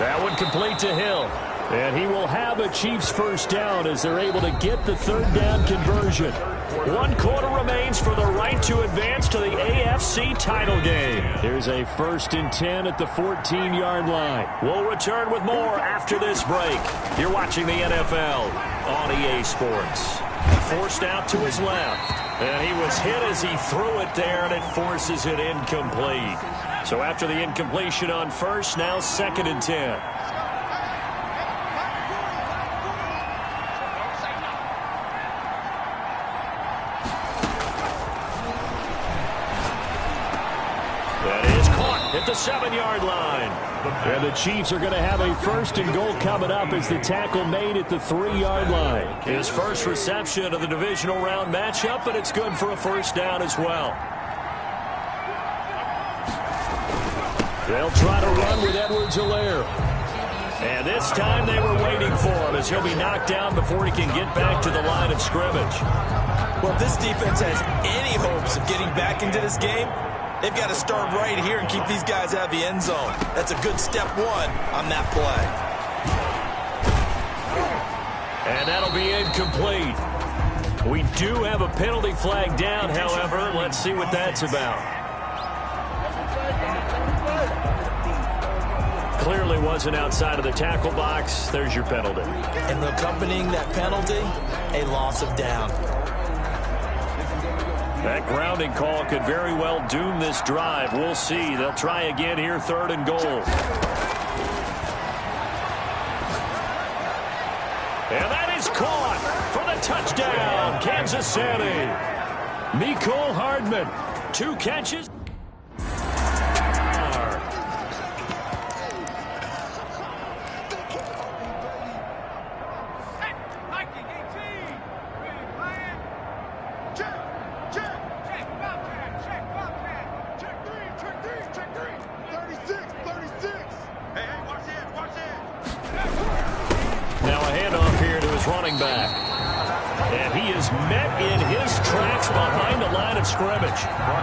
That one complete to Hill. And he will have a Chiefs first down as they're able to get the third down conversion. 1 quarter remains for the right to advance to the AFC title game. Here's a 1st and 10 at the 14-yard line. We'll return with more after this break. You're watching the NFL on EA Sports. Forced out to his left. And he was hit as he threw it there, and it forces it incomplete. So after the incompletion on first, now 2nd and 10. At the 7-yard line. And the Chiefs are going to have a 1st and goal coming up as the tackle made at the 3-yard line. His first reception of the divisional round matchup, and it's good for a first down as well. They'll try to run with Edwards-Helaire. And this time they were waiting for him as he'll be knocked down before he can get back to the line of scrimmage. Well, if this defense has any hopes of getting back into this game, they've got to start right here and keep these guys out of the end zone. That's a good step 1 on that play. And that'll be incomplete. We do have a penalty flag down, however. Let's see what that's about. Clearly wasn't outside of the tackle box. There's your penalty. And accompanying that penalty, a loss of down. That grounding call could very well doom this drive. We'll see. They'll try again here, 3rd and goal. And that is caught for the touchdown, Kansas City. Mecole Hardman, 2 catches.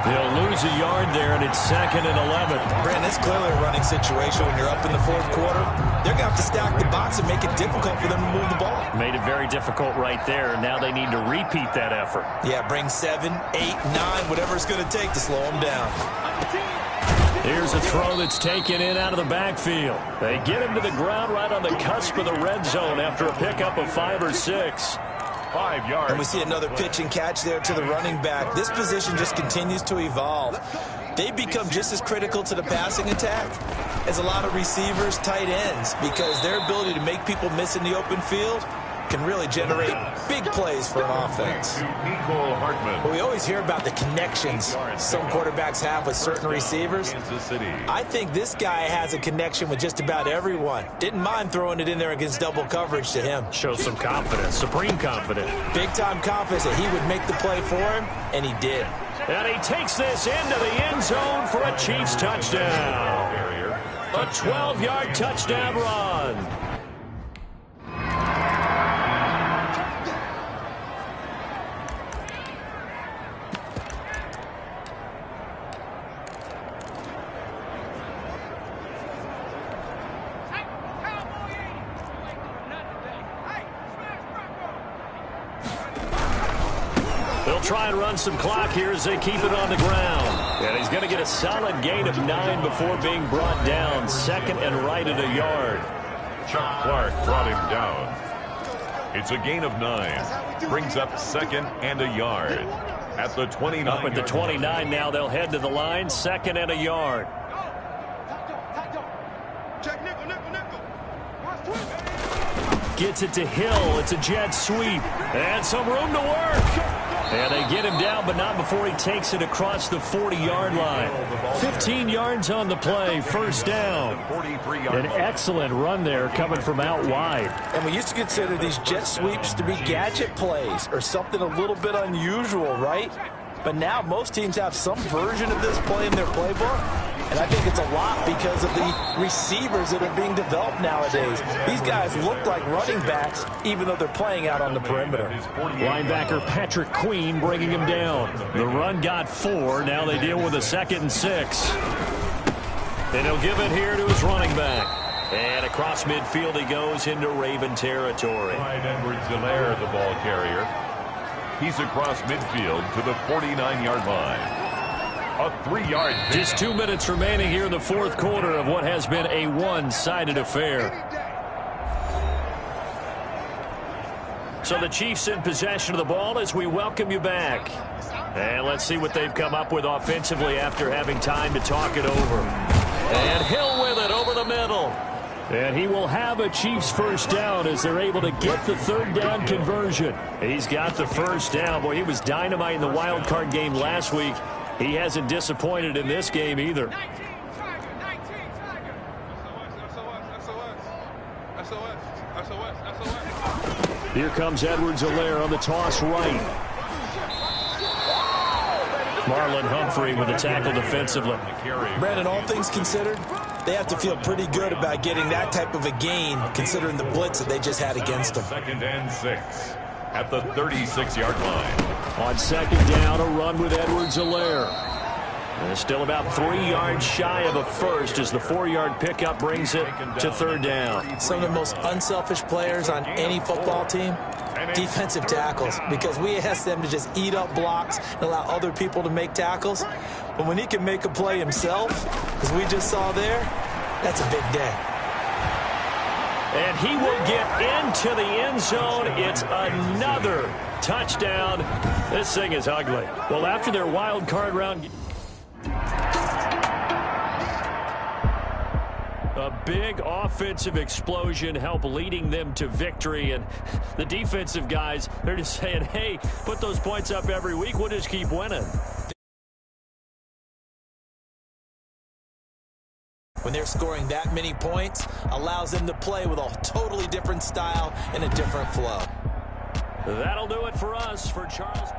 They'll lose a yard there, and it's 2nd and 11. Brandon, it's clearly a running situation when you're up in the 4th quarter. They're going to have to stack the box and make it difficult for them to move the ball. Made it very difficult right there. Now they need to repeat that effort. Yeah, bring 7, 8, 9, whatever it's going to take to slow them down. Here's a throw that's taken in out of the backfield. They get him to the ground right on the cusp of the red zone after a pickup of 5 or 6. 5 yards. And we see another pitch and catch there to the running back. This position just continues to evolve. They become just as critical to the passing attack as a lot of receivers, tight ends, because their ability to make people miss in the open field can really generate big plays for an offense. But we always hear about the connections some quarterbacks have with certain receivers. I think this guy has a connection with just about everyone. Didn't mind throwing it in there against double coverage to him. Shows some confidence, supreme confidence. Big-time confidence that he would make the play for him, and he did. And he takes this into the end zone for a Chiefs touchdown. A 12-yard touchdown run. They'll try and run some clock here as they keep it on the ground. And he's going to get a solid gain of 9 before being brought down. 2nd and right at a yard. Chuck Clark brought him down. It's a gain of 9. Brings up 2nd and a yard. At the 29. Up at the 29 now, they'll head to the line. 2nd and a yard. Gets it to Hill. It's a jet sweep. And some room to work. And they get him down, but not before he takes it across the 40-yard line. 15 yards on the play, first down. An excellent run there coming from out wide. And we used to consider these jet sweeps to be gadget plays or something a little bit unusual, right? But now most teams have some version of this play in their playbook. And I think it's a lot because of the receivers that are being developed nowadays. These guys look like running backs, even though they're playing out on the perimeter. Linebacker Patrick Queen bringing him down. The run got 4. Now they deal with a 2nd and 6. And he'll give it here to his running back. And across midfield he goes into Raven territory. Edwards-Helaire, the ball carrier. He's across midfield to the 49-yard line. A 3-yard pickup. Just 2 minutes remaining here in the fourth quarter of what has been a one-sided affair. So the Chiefs in possession of the ball as we welcome you back. And let's see what they've come up with offensively after having time to talk it over. And Hill with it over the middle. And he will have a Chiefs first down as they're able to get the third down conversion. He's got the first down. Boy, he was dynamite in the wild card game last week. He hasn't disappointed in this game either. Here comes Edwards-Helaire on the toss right. Marlon Humphrey with a tackle defensively. Brandon, all things considered, they have to feel pretty good about getting that type of a gain considering the blitz that they just had against them. 2nd and 6 at the 36-yard line. On second down, a run with Edwards-Helaire. And still about 3 yards shy of a first as the 4-yard pickup brings it to third down. Some of the most unselfish players on any football team, defensive tackles, because we ask them to just eat up blocks and allow other people to make tackles. But when he can make a play himself, as we just saw there, that's a big day. And he will get into the end zone. It's another touchdown. This thing is ugly. Well, after their wild card round, a big offensive explosion helped leading them to victory. And the defensive guys, they're just saying, hey, put those points up every week. We'll just keep winning. When they're scoring that many points, allows them to play with a totally different style and a different flow. That'll do it for us. For Charles.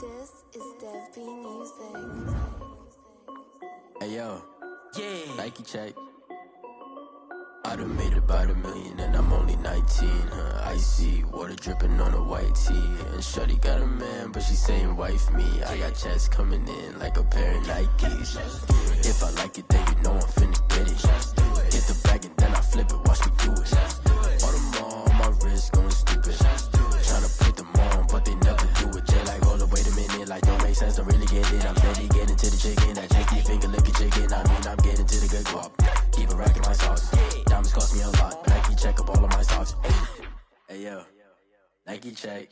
This is Dev B Music. Hey yo, yeah. Nike check. I done made about $1 million and I'm only 19. Icy water dripping on a white tee. And shorty got a man, but she saying wife me. I got checks coming in like a pair of Nikes. If I like it, then you know I'm finna get it. Get the bag and then I flip it. Watch me do it. All them all on my wrist going stupid. Tryna put them on, but they never do it. Jay like, hold up, wait a minute. Like, don't make sense, don't really get it. I'm steady getting to the chicken. That tasty finger licking chicken. I mean, I'm getting to the good guap. Keep a rack in my sauce. Diamonds cost me a lot. Nike check up all of my stocks. Hey yo, Nike check.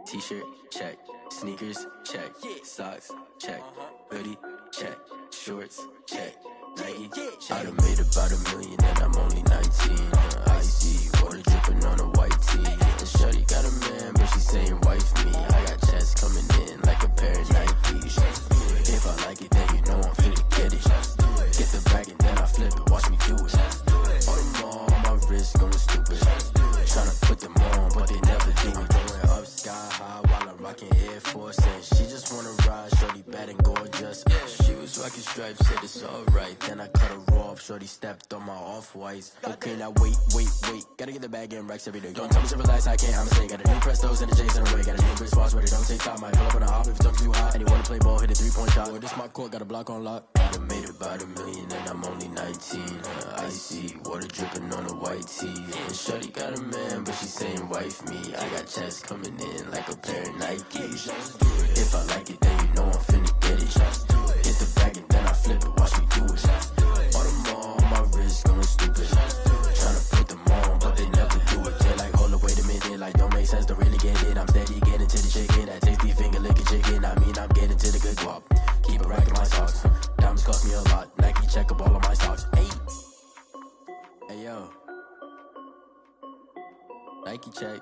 T-shirt check. Sneakers check. Socks check. Hoodie check. Shorts check. Nike check. I done made about $1 million and I'm only 19. Icy water dripping on a white tee. And shorty got a man, but she saying wife me. I got checks coming in like a pair of Nikes. If I like it, then you know I'm finna get it. Get the bag and then I flip it. Watch me do it. All them all on my wrist going stupid. Tryna put them on, but they never do it. Going up sky high while I'm rocking Air Force. And she just wanna ride, shorty bad and gorgeous. She was rocking stripes, said it's alright. Then I cut her off, shorty stepped on my off-whites. Okay, now wait. Gotta get the bag and racks every day. Don't tell me to relax, I can't, I'ma say. Got a new Prestos and a Jason away. Got a new Chris Fox, where they don't take time. Might pull up on a hop if it's up too high. And he wanna play ball, hit a 3-point shot. Well, this my court, got a block on lock. I done made about $1 million and I'm only 19. Icy water dripping on a white tee. And shorty got a man, but she saying wife me. I got checks coming in like a pair of Nikes. If I like it, then you know I'm finna get it. Hit the bag and then I flip it. Watch me do it. All them all on my wrist going stupid. Tryna put them on, but they never do it. They're like, hold up, wait a minute. Like, don't make sense, don't really get it. I'm steady getting to the chicken. That tasty finger licking chicken. I mean, I'm getting to the good guap. Keep a rack in my socks. Diamonds cost me a lot. Nike check up all of my stocks. Hey yo, Nike check.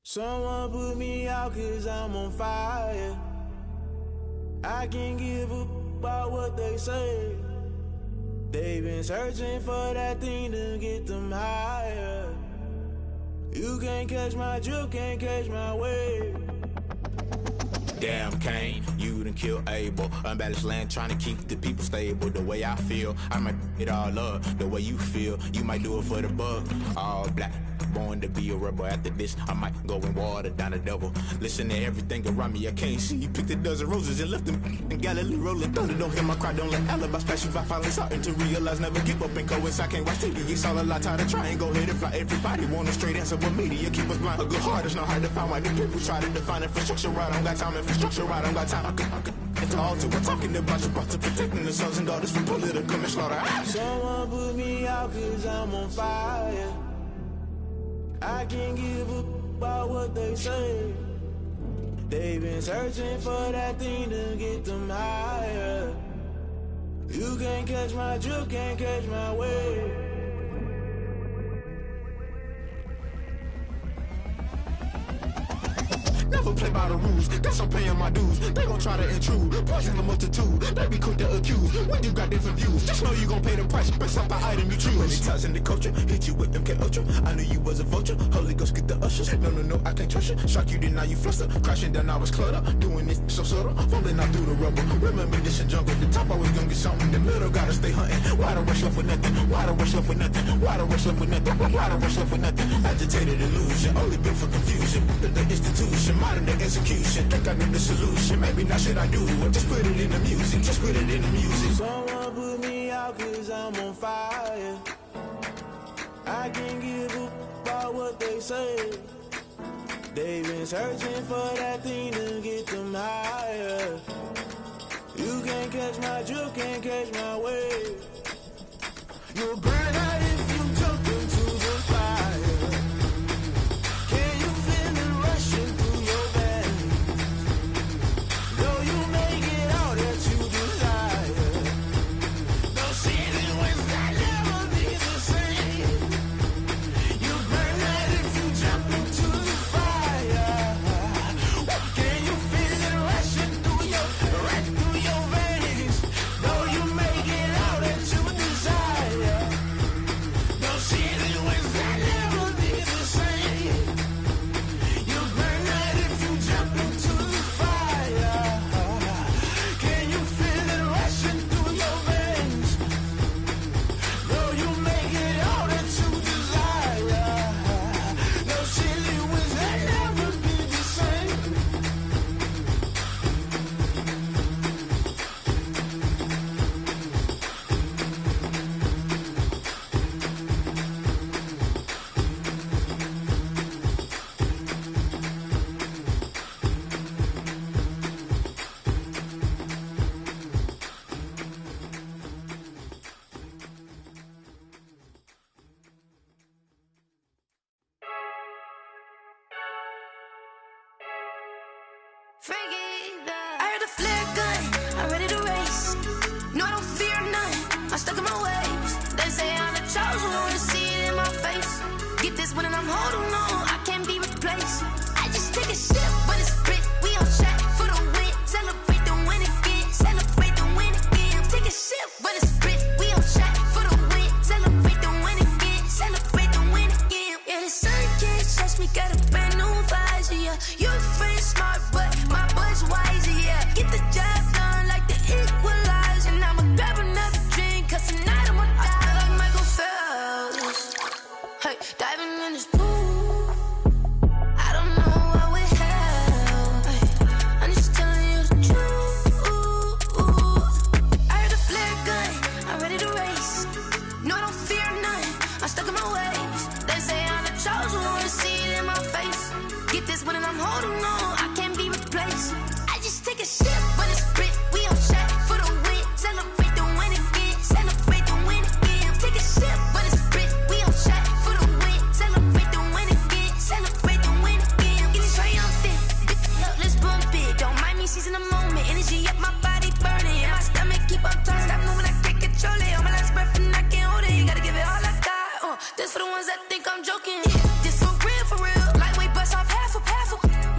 Someone put me out 'cause I'm on fire. I can't give up about what they say. They've been searching for that thing to get them higher. You can't catch my drift, can't catch my wave. Damn, Kane, you done killed Abel. Unbalanced land, trying to keep the people stable. The way I feel, I might it all up. The way you feel, you might do it for the buck. All black, born to be a rebel. After this, I might go and water down the devil. Listen to everything around me, I can't see. Picked a dozen roses and left them in Galilee rolling thunder. Don't hear my cry, don't let alibis pass you by. Finally starting to realize, never give up and coincide. Can't watch TV, it's all a lot. Tired of trying, go ahead and fly. Everybody want a straight answer with media. Keep us blind, a good heart is not hard to find. Why the people try to define infrastructure right? I don't got time, infrastructure right, I don't got time. I could it's all to we're talking about you, about to protecting the sons and daughters from political manslaughter. Someone put me out 'cause I'm on fire. I can't give up about what they say. They've been searching for that thing to get them higher. You can't catch my drift, can't catch my wave. Never play by the rules, guess I'm paying my dues. They gon' try to intrude, poison the multitude. They be quick to accuse, when you got different views. Just know you gon' pay the price, based off the item you choose. Many times in the culture, hit you with MK Ultra. I knew you was a vulture, Holy Ghost get the ushers. No, I can't trust you. Shock you, then now you fluster. Crashing down, I was cluttered. Doing this so subtle, falling out through the rubble. Remember this in jungle, the top always gonna get something. The middle gotta stay hunting. Why the rush left for nothing? Why the rush left for nothing? Why the rush left for nothing? Why the rush left for nothing? Agitated illusion, only built for confusion. The institution, modern day execution. Think I know the solution. Maybe now should I do it? Just put it in the music. Just put it in the music. Someone put me out 'cause I'm on fire. I can't give up about what they say. They've been searching for that thing to get them higher. You can't catch my drift, can't catch my wave. You'll burn out if you jump into the fire. Can you feel it rushing through your veins? Though you make it all that you desire. No ceiling wins that never be the same. You burn out if you jump into the fire. Can you feel it rushing through your veins? Though you make it all that you desire. No ceiling wins that never be the same. You burn out if you jump into the fire. Can you feel it rushing through your veins? Though you make it all that you desire. No ceiling wins that never be the same. I heard the flare gun, I'm ready to race. No, I don't fear none, I'm stuck in my ways. They say I'm the chosen one, to see it in my face. Get this one and I'm holding on, I can't be replaced. I just take a sip when it's split, we on track for the win. Celebrate the win again, celebrate the win again. Take a sip when it's split, we on track for the win. Celebrate the win again, celebrate the win again. Yeah, the sun can't touch me, got a brand new visor, yeah. You're friend smart, but my boy's wiser, yeah. Get the job done like the equalizer. And I'ma grab another drink, 'cause tonight I'ma die like Michael Phelps. Hey, diving in this pool, I don't know she's in the moment. Energy up, my body burning. And my stomach keep up turning. Stop moving, I can't control it. On my last breath and I can't hold it. You gotta give it all I got. This for the ones that think I'm joking. This for real. Lightweight bust off half a.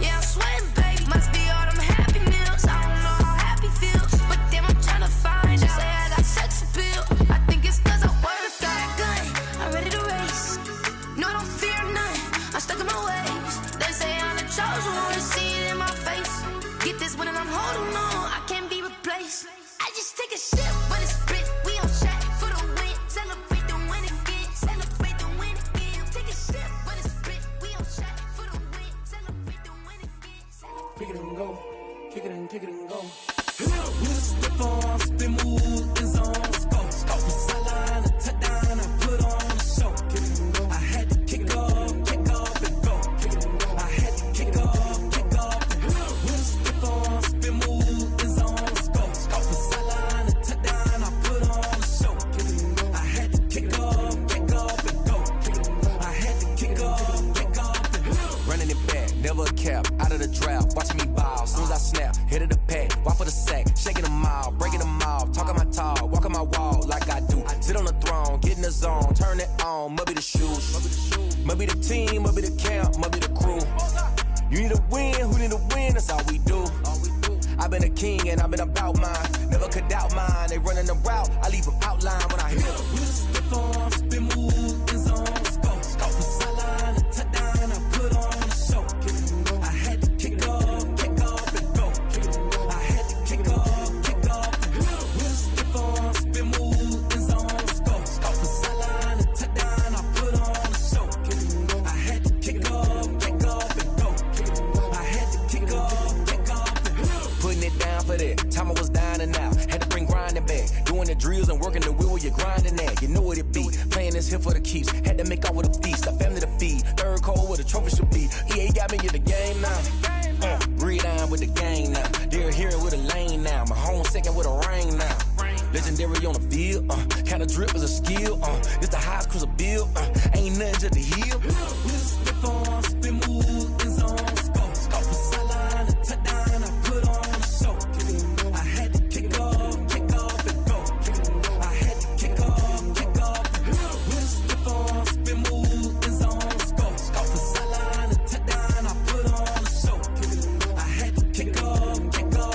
Yeah, I'm sweating, baby. Must be all them happy meals. I don't know how happy feels, but damn, I'm trying to find out. Say I got sex appeal. I think it's 'cause I work. Got a gun, I'm ready to race. No, I don't fear none. I'm stuck in my ways. They say I'm the chosen one. To see it in my face. Get this one and I'm holding on. I can't be replaced. I just take a sip, but it's split. We on track for the win. Celebrate the win again. Celebrate the win again. Take a sip, but it's split. We on track for the win. Celebrate the win again. Kick it and go. Kick it and go. With a stiff on, spin move, is on, go. From sideline to touchdown, I put on a show. Kick it and go. I had to kick off and go. Kick it and go. I had to kick off and go. With a stiff on, spin move, is on, go. From sideline to touchdown, I put on a show. Kick it and go. I had to kick off and go. Kick it and go. I had to kick off and go. Running it back, never a cap, out of the drought, watching me ball. Soon as I snap, hit of the pack, walk for the sack, shaking them all, breaking them off, talking my talk, walking my wall like I do. Sit on the throne, get in the zone, turn it on, must be the shoes, must be the team, must be the camp, must be the crew. You need a win, who need a win, that's all we do. I've been a king and I've been about mine, never could doubt mine. They running the route, I leave them outline when I hit them. With a stiff on, spin move, is on, go. From sideline to touchdown, I put on a show. Kick it and go. I had to kick off and go. Kick it and go. I had to kick off and go. With a stiff on, spin move, is on, go. From sideline to touchdown, I put on a show. Kick it and go. I had to kick off and go. Kick it and go. I had to kick off and go. Putting it down for that, time I was down and out, had to bring grinding back, doing the drills and working the wheel where you're grinding at, you know what it be, playing this here for the keeps, had to make out with a feast, a family to feed, third cold where the trophy should be, EA got me in the game now, breathe on with the gang now, they're here with a lane now, my home second with a ring now, legendary on the field, kind of drip is a skill, this the highest cruiser bill, ain't nothing just to heal. With a stiff on, spin move, is on, go. From sideline to touchdown, I put on a show. Kick it and go. I had to kick off and go. Kick it and go. I had to kick off and go. With a stiff on, spin move, is on, go. From sideline to touchdown, I put on a show. Kick it and go. I had to kick off and go.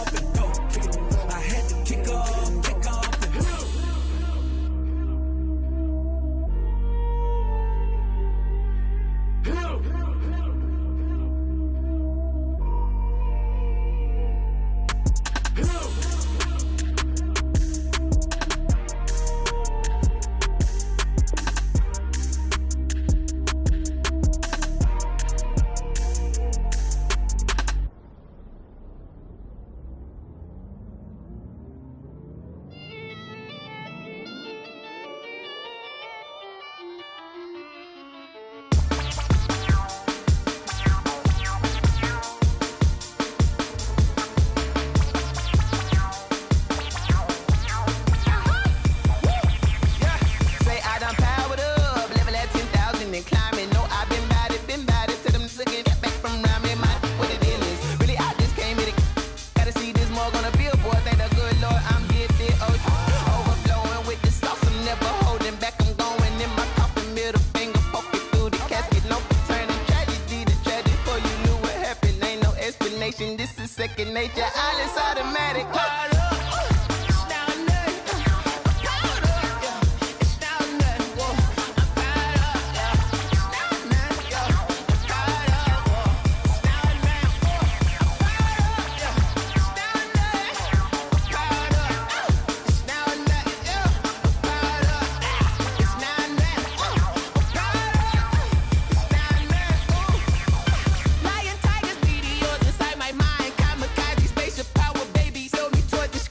Kick it and go. I had to kick off and go. second nature. All is automatic. Towards the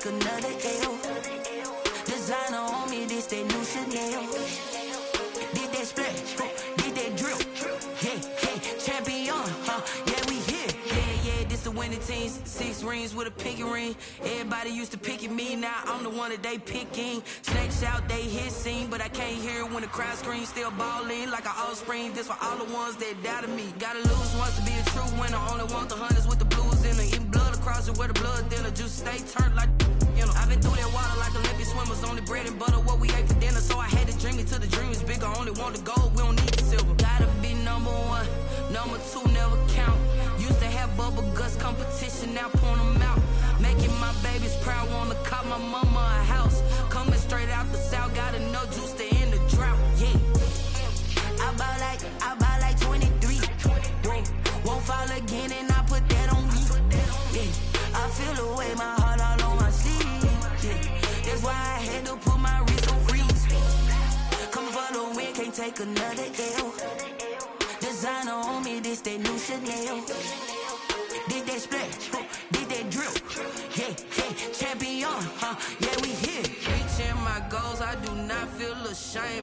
take another L. Designer on me, this that new Chanel. Did that splash, did that drill. Yeah, champion, yeah, we here. Yeah, this the winning teams. 6 rings with a pinky ring. Everybody used to picking me, now I'm the one that they picking. Snakes out, they hit scene, but I can't hear when the crowd screams. Still ballin' like an offspring. This for all the ones that doubted me. Gotta lose once to be a true winner. Only want the hunters with the blues in it. Eating blood across it where the blood thinner. Juice stay turned like, you know. I've been through that water like Olympic swimmers. Only bread and butter what we ate for dinner. So I had to dream it till the dream is bigger. Only want the gold, we don't need the silver. Gotta be number 1, number 2 never count. Used to have bubble guts competition, now point them out. Making my babies proud, wanna cop my mama a house. Coming straight out the south, got enough juice to end the drought. Yeah, I buy like 23. Whoa. Won't fall again and I put that on me. Yeah, I feel the way, my heart all on my sleeve. Yeah, that's why I had to put my wrist on freeze. Coming for the win, can't take another L. Designer on me, this that new Chanel. Did that splash, did that drill. Yeah, champion, yeah, we here. Reaching my goals, I do not feel ashamed.